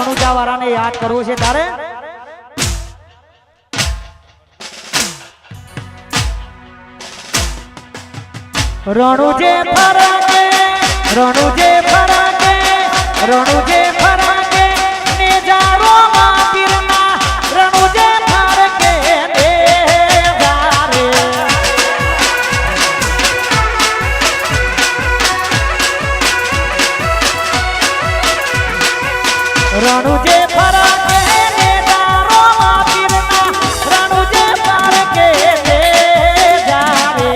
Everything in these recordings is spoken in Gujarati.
રણુજા વાળાને યાદ કરવું છે તારે રણુજે ફરાકે રણુજે ફરાકે રણુજે ફરાકે ને જારો માં પીરના રણુજે ફરાકે ને જારે રણુજે ફરાકે ને જારો માં પીરના રણુજે ફરાકે ને જારે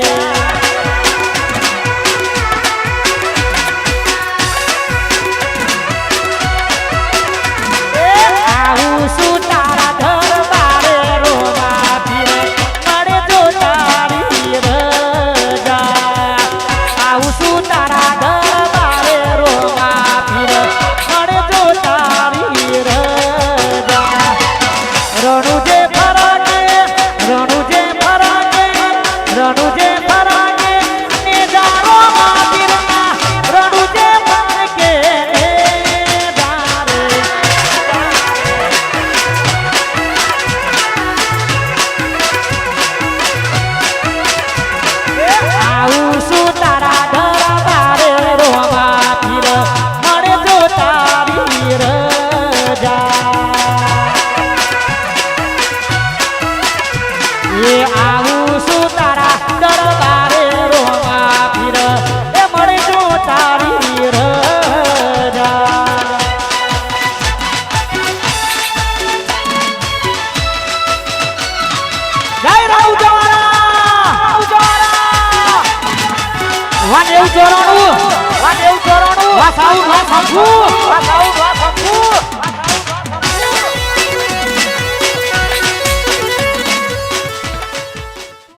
વાસાઉ વાસાઉ વાસાઉ